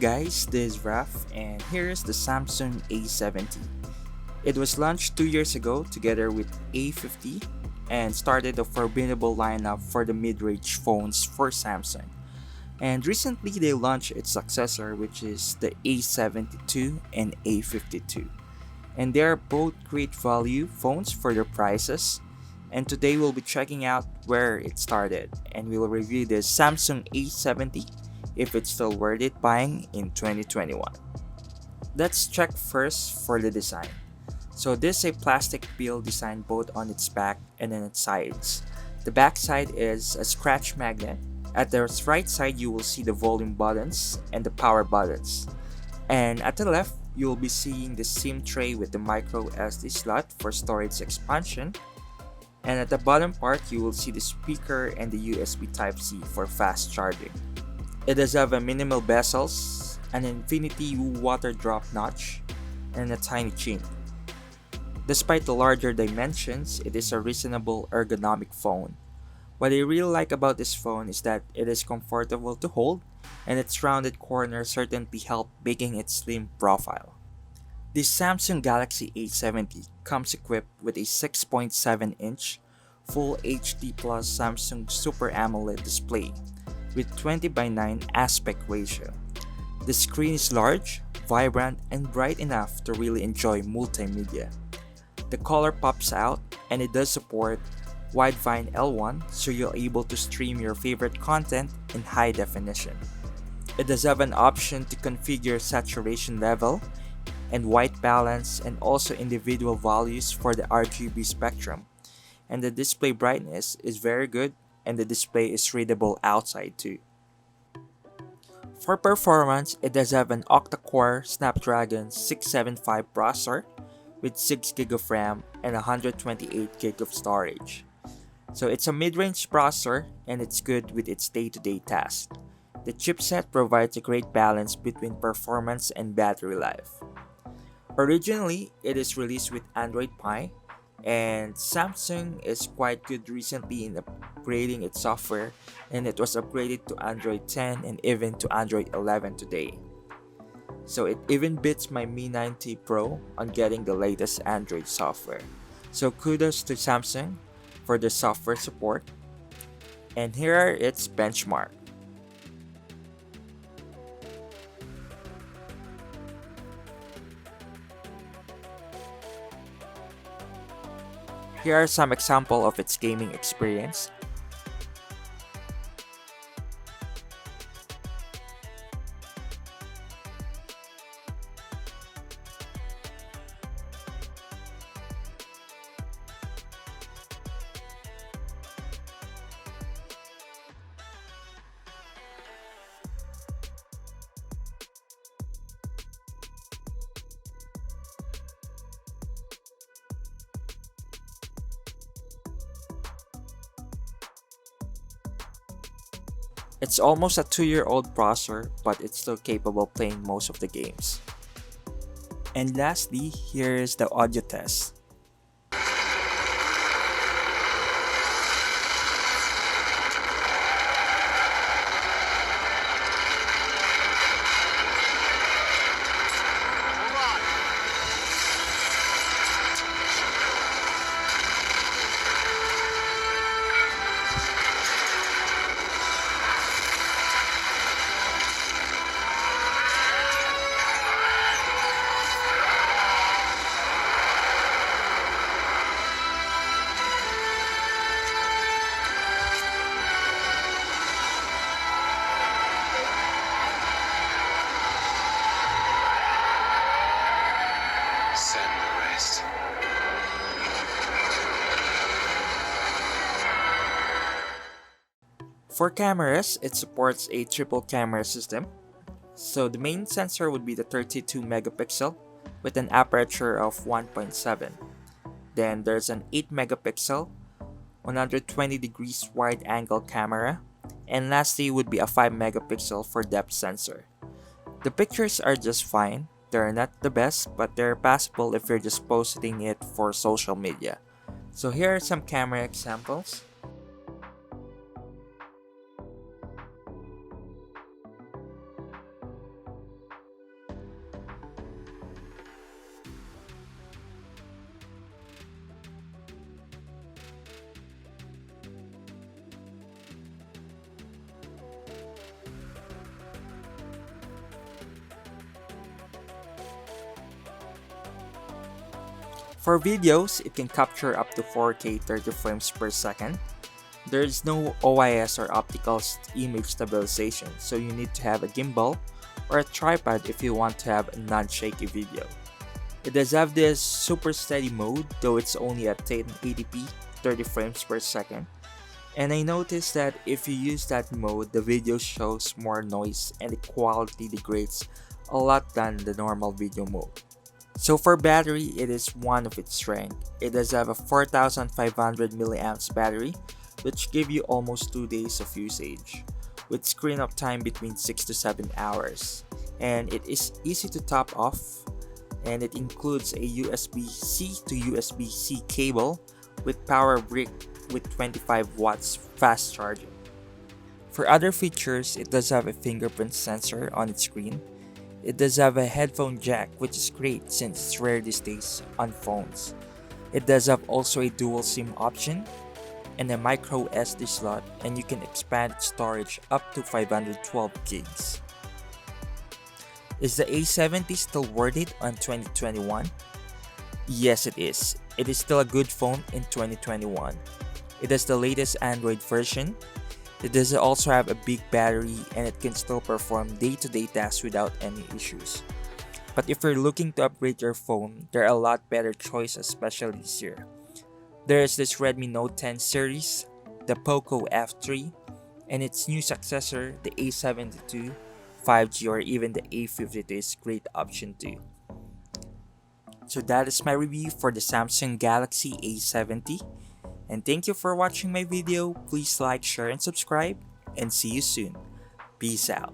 guys, this is Raf and here's the Samsung A70. It was launched 2 years ago together with A50 and started a formidable lineup for the mid-range phones for Samsung. And recently they launched its successor, which is the A72 and A52. And they are both great value phones for their prices. And today we'll be checking out where it started and we will review the Samsung A70 if it's still worth it buying in 2021. Let's check first for the design. So this is a plastic peel design both on its back and on its sides. The back side is a scratch magnet. At the right side you will see the volume buttons and the power buttons. And at the left you will be seeing the SIM tray with the micro SD slot for storage expansion. And at the bottom part you will see the speaker and the USB Type-C for fast charging. It does have a minimal bezels, an infinity water drop notch, and a tiny chin. Despite the larger dimensions, it is a reasonable ergonomic phone. What I really like about this phone is that it is comfortable to hold and its rounded corners certainly help making its slim profile. The Samsung Galaxy A70 comes equipped with a 6.7-inch Full HD Plus Samsung Super AMOLED display with 20:9 aspect ratio. The screen is large, vibrant, and bright enough to really enjoy multimedia. The color pops out and it does support Widevine L1, so you're able to stream your favorite content in high definition. It does have an option to configure saturation level and white balance and also individual values for the RGB spectrum. And the display brightness is very good and the display is readable outside too. For performance, it does have an octa-core Snapdragon 675 processor with 6GB of RAM and 128GB of storage. So it's a mid-range processor and it's good with its day-to-day tasks. The chipset provides a great balance between performance and battery life. Originally, it is released with Android Pie, and Samsung is quite good recently in upgrading its software, and it was upgraded to Android 10 and even to Android 11 today. So it even beats my Mi 9T Pro on getting the latest Android software. So kudos to Samsung for the software support. And here are its benchmark. Here are some examples of its gaming experience. It's almost a 2-year-old processor, but it's still capable of playing most of the games. And lastly, here is the audio test. For cameras, it supports a triple camera system. So the main sensor would be the 32 megapixel with an aperture of 1.7. Then there's an 8 megapixel, 120 degrees wide angle camera, and lastly would be a 5 megapixel for depth sensor. The pictures are just fine. They're not the best, but they're passable if you're just posting it for social media. So here are some camera examples. For videos, it can capture up to 4K 30 frames per second. There is no OIS or optical image stabilization, so you need to have a gimbal or a tripod if you want to have a non-shaky video. It does have this super steady mode, though it's only at 1080p 30 frames per second. And I noticed that if you use that mode, the video shows more noise and the quality degrades a lot than the normal video mode. So for battery, it is one of its strengths. It does have a 4500 mAh battery, which give you almost 2 days of usage, with screen uptime between 6 to 7 hours. And it is easy to top off, and it includes a USB-C to USB-C cable with power brick with 25 watts fast charging. For other features, it does have a fingerprint sensor on its screen. It does have a headphone jack, which is great since it's rare these days on phones. It does have also a dual SIM option and a micro SD slot, and you can expand its storage up to 512 gigs. Is the A70 still worth it on 2021? Yes, it is. It is still a good phone in 2021. It has the latest Android version. It does also have a big battery, and it can still perform day-to-day tasks without any issues. But if you're looking to upgrade your phone, there are a lot better choices, especially this year. There is this Redmi Note 10 series, the Poco F3, and its new successor, the A72, 5G, or even the A52 is a great option too. So that is my review for the Samsung Galaxy A70. And thank you for watching my video. Please like, share, and subscribe. And see you soon. Peace out.